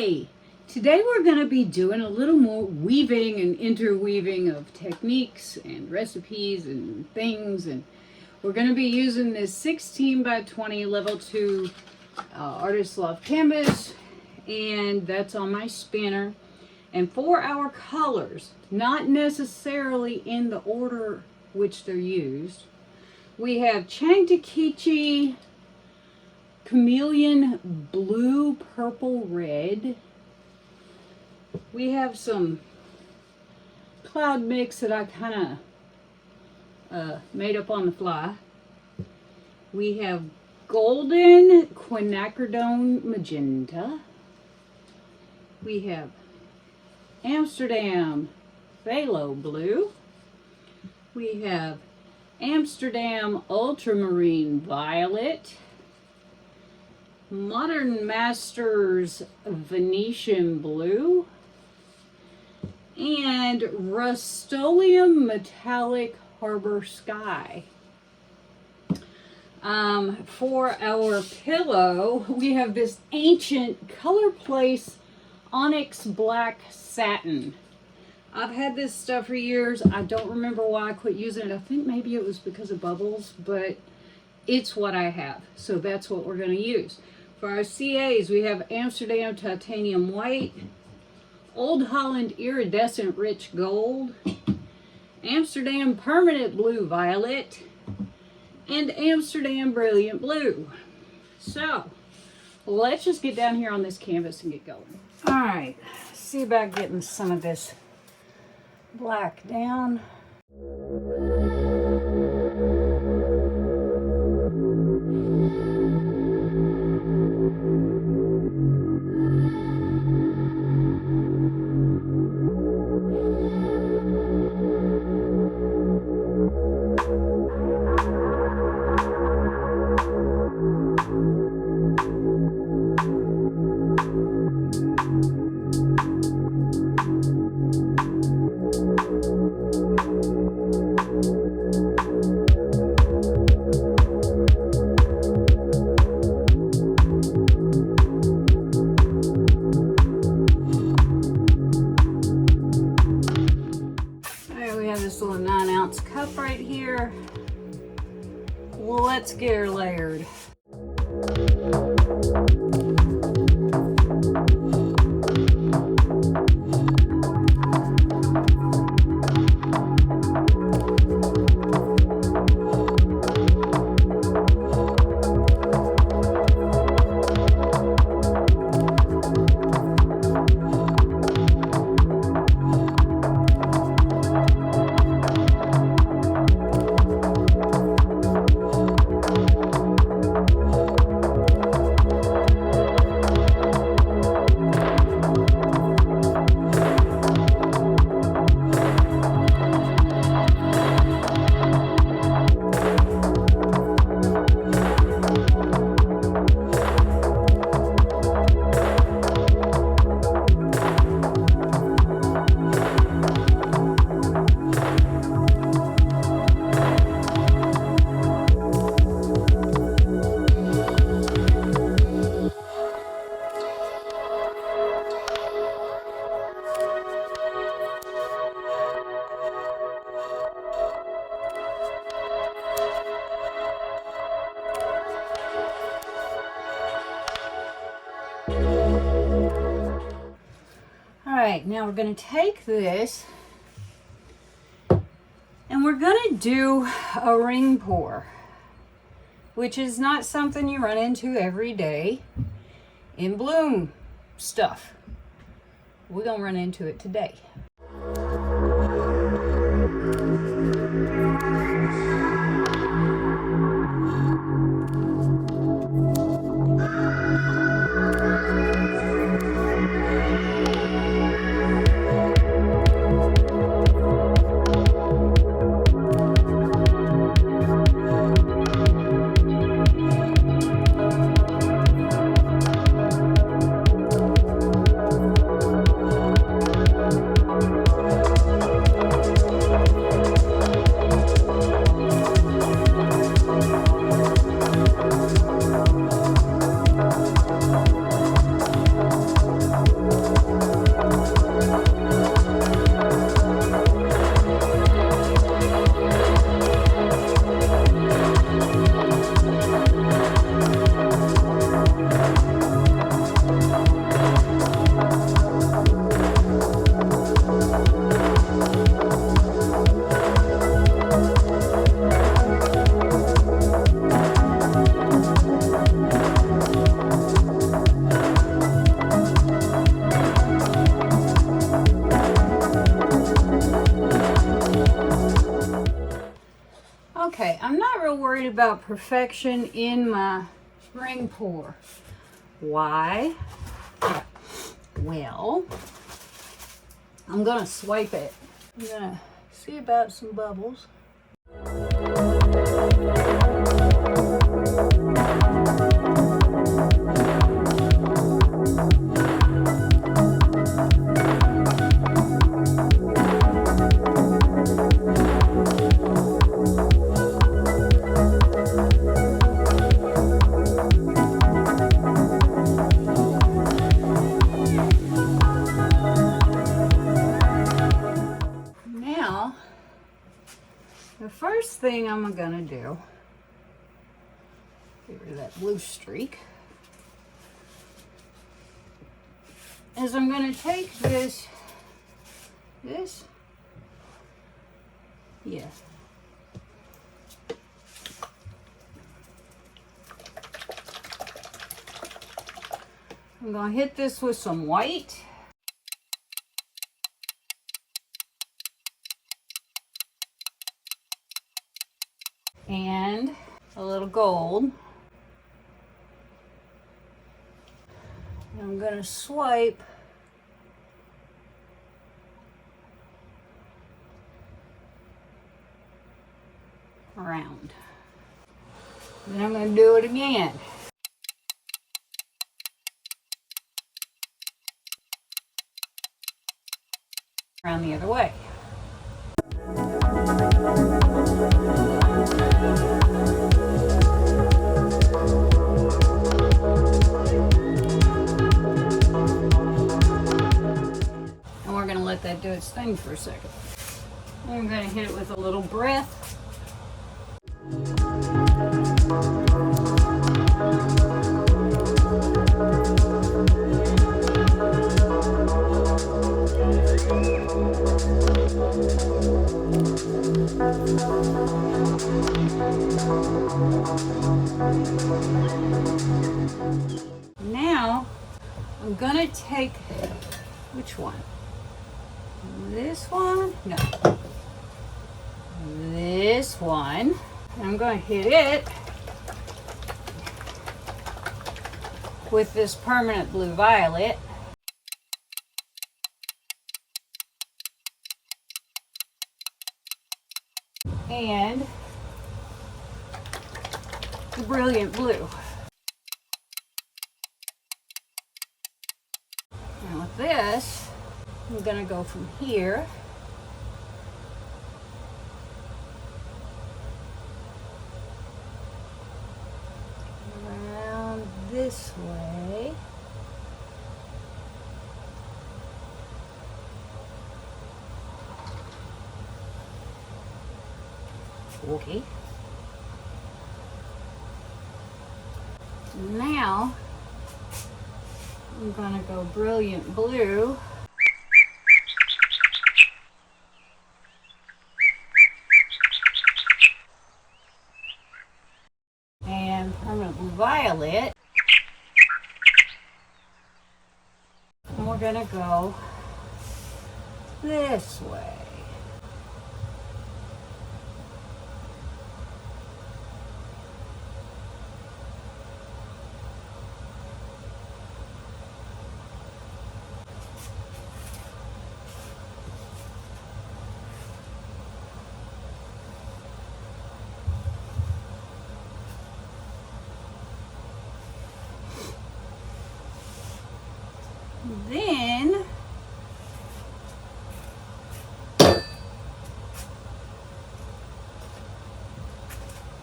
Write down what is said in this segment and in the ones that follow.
Hey, today we're going to be doing a little more weaving and interweaving of techniques and recipes and things, and we're going to be using this 16 by 20 level 2 Artist Loft canvas, and that's on my spinner. And for our colors, not necessarily in the order which they're used, we have Changtakichi Chameleon Blue, Purple, Red. We have some cloud mix that I kind of made up on the fly. We have Golden Quinacridone Magenta. We have Amsterdam Phthalo Blue. We have Amsterdam Ultramarine Violet. Modern Masters Venetian Blue, and Rust-Oleum Metallic Harbor Sky. For our pillow, we have this ancient Color Place Onyx Black Satin. I've had this stuff for years. I don't remember why I quit using it. I think maybe it was because of bubbles, but it's what I have, so that's what we're going to use. For our CAs, we have Amsterdam Titanium White, Old Holland Iridescent Rich Gold, Amsterdam Permanent Blue Violet, and Amsterdam Brilliant Blue. So, let's just get down here on this canvas and get going. Alright, see about getting some of this black down. Cup right here. Let's get her layered. Alright, now we're going to take this and we're going to do a ring pour, which is not something you run into every day in bloom stuff. We're going to run into it today. about perfection in my ring pour. Why? Well, I'm gonna swipe it. I'm gonna see about some bubbles. Now, the first thing I'm gonna do, get rid of that blue streak, is I'm gonna take this, yeah. I'm gonna hit this with some white. And a little gold. I'm gonna swipe around. Then I'm gonna do it again. Around the other way. And we're gonna let that do its thing for a second. I'm gonna hit it with a little breath. Now I'm gonna take, which one? This one? No. This one. I'm gonna hit it with this permanent blue violet. And the brilliant blue. Now with this, I'm gonna go from here around this way. Okay. Now I'm gonna go brilliant blue. And permanent blue violet. And we're gonna go this way. Then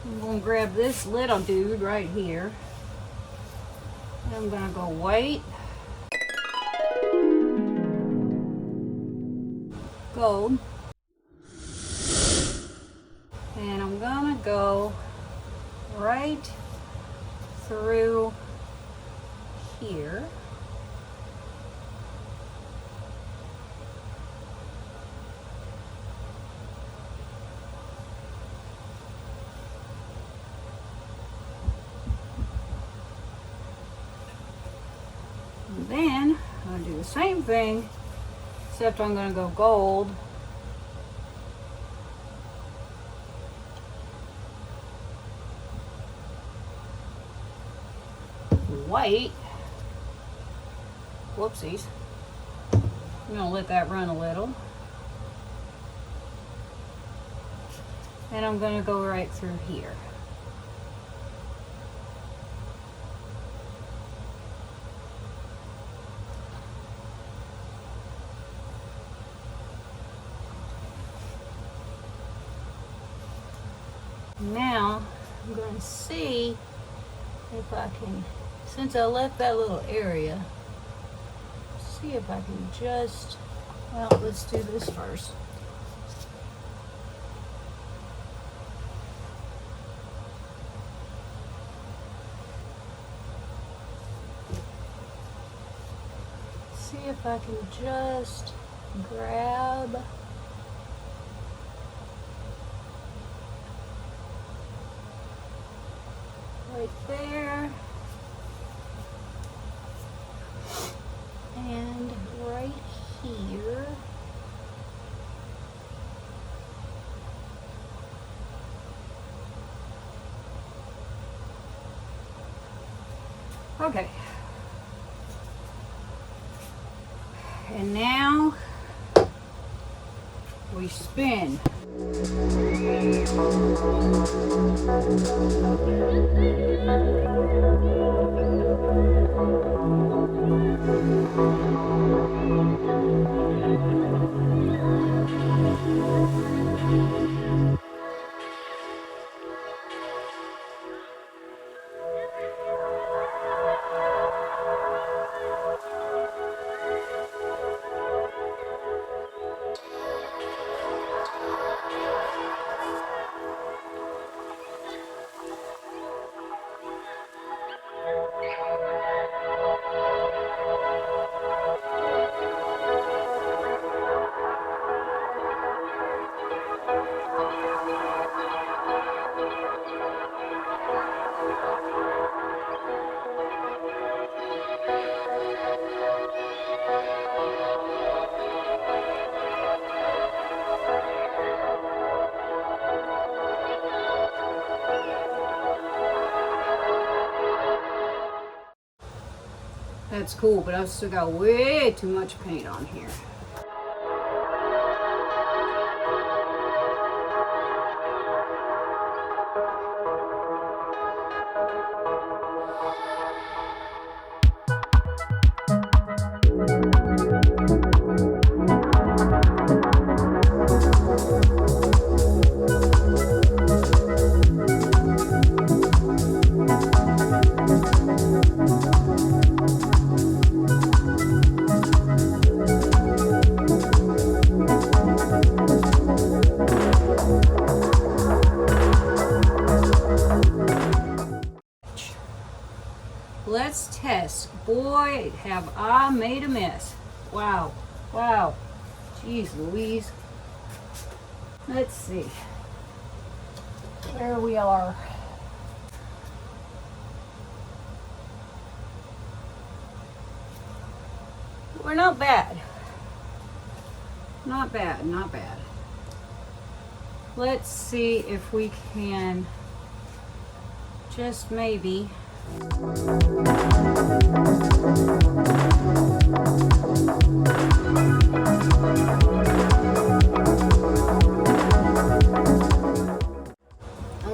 I'm going to grab this little dude right here. And I'm going to go white, gold, and I'm going to go right through here. And then I'm going to do the same thing, except I'm going to go gold. white. Whoopsies. I'm gonna let that run a little. And I'm gonna go right through here. Now I'm going to see if I can, since I left that little area, see if I can just, well, let's do this first. See if I can just grab right there and right here. Okay. And now we spin. That's cool, but I've still got way too much paint on here. Let's test. Boy, have I made a mess. Wow. Wow. Jeez Louise. Let's see. There we are. We're not bad. Not bad, not bad. Let's see if we can just maybe I'm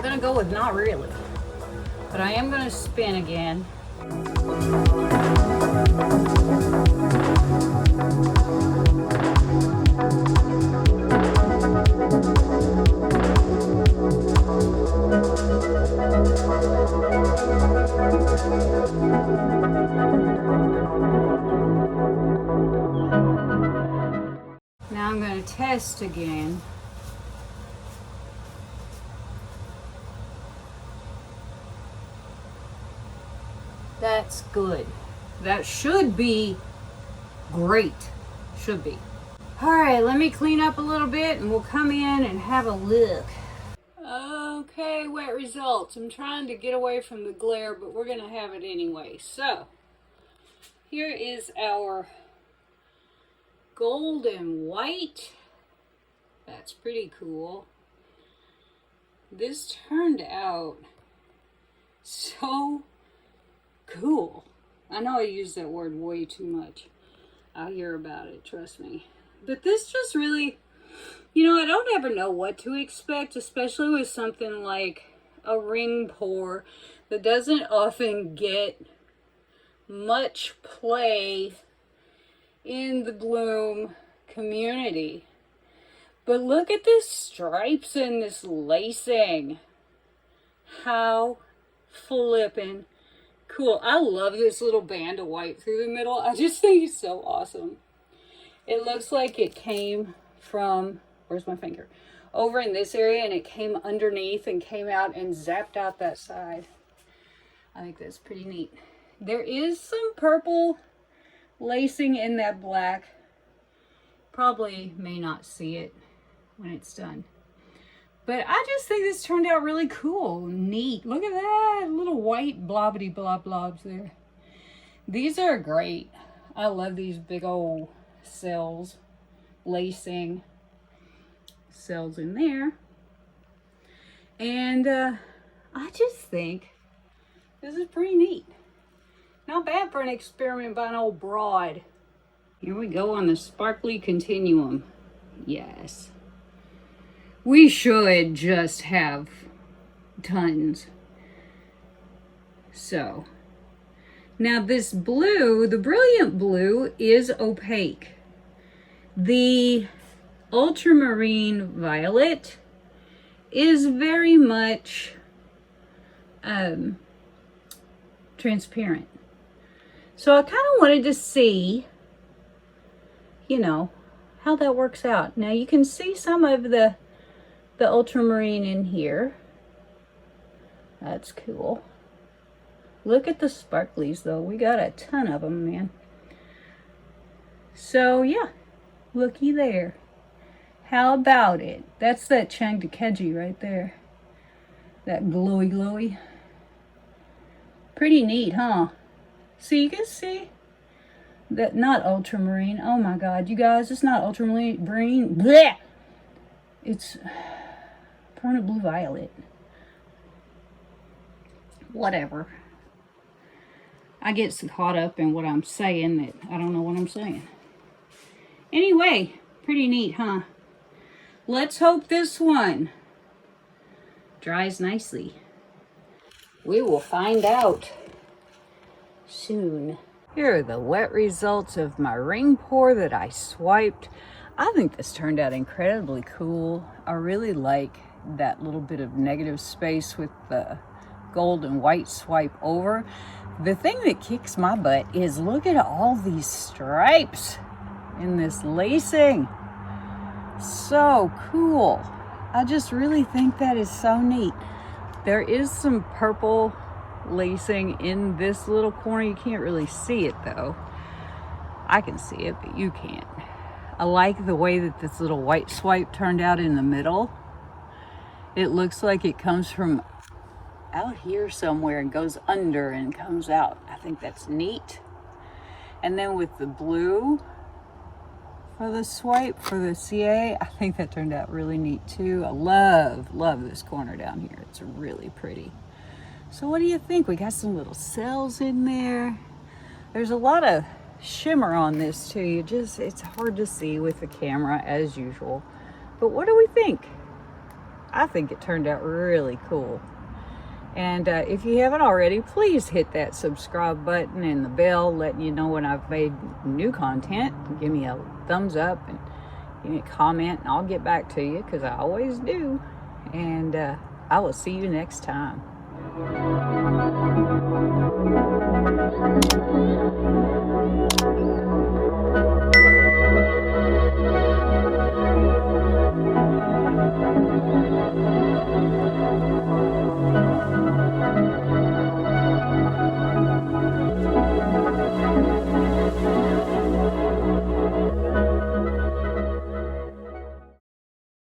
gonna go with not really, but I am gonna spin again. Now I'm going to test again. That's good. That should be great. Should be. All right, let me clean up a little bit and we'll come in and have a look. Okay, wet results. I'm trying to get away from the glare, but we're going to have it anyway. So, here is our gold and white. That's pretty cool. This turned out so cool. I know I use that word way too much. I'll hear about it, trust me. But this just really, you know, I don't ever know what to expect, especially with something like a ring pour that doesn't often get much play in the bloom community. But look at this stripes and this lacing. How flippin' cool. I love this little band of white through the middle. I just think it's so awesome. It looks like it came from, where's my finger? Over in this area, and it came underneath and came out and zapped out that side. I think that's pretty neat. There is some purple lacing in that black. Probably may not see it when it's done. But I just think this turned out really cool, neat. Look at that, little white blobbity blob blobs there. These are great. I love these big old cells, lacing cells in there. And I just think this is pretty neat. Not bad for an experiment by an old broad. Here we go on the sparkly continuum. Yes. We should just have tons. So, now this blue, the brilliant blue, is opaque. The ultramarine violet is very much transparent. So I kind of wanted to see, you know, how that works out. Now you can see some of the ultramarine in here. That's cool. Look at the sparklies though. We got a ton of them, man. So yeah, looky there. How about it? That's that Changdekeji right there. That glowy glowy. Pretty neat, huh? So you can see that, not ultramarine. Oh my God, you guys, it's not ultramarine. Bleh! It's permanent blue violet. Whatever. I get so caught up in what I'm saying that I don't know what I'm saying. Anyway, pretty neat, huh? Let's hope this one dries nicely. We will find out soon. Here are the wet results of my ring pour that I swiped. I think this turned out incredibly cool. I really like that little bit of negative space with the gold and white swipe over. The thing that kicks my butt is look at all these stripes in this lacing. So cool. I just really think that is so neat. There is some purple lacing in this little corner. You can't really see it though. I can see it, but you can't. I like the way that this little white swipe turned out in the middle. It looks like it comes from out here somewhere and goes under and comes out. I think that's neat. And then with the blue for the swipe for the CA, I think that turned out really neat too. I love this corner down here. It's really pretty. So what do you think? We got some little cells in there. There's a lot of shimmer on this too. It's hard to see with the camera as usual. But what do we think? I think it turned out really cool. And if you haven't already, please hit that subscribe button and the bell, letting you know when I've made new content. Give me a thumbs up and give me a comment, and I'll get back to you because I always do. And I will see you next time.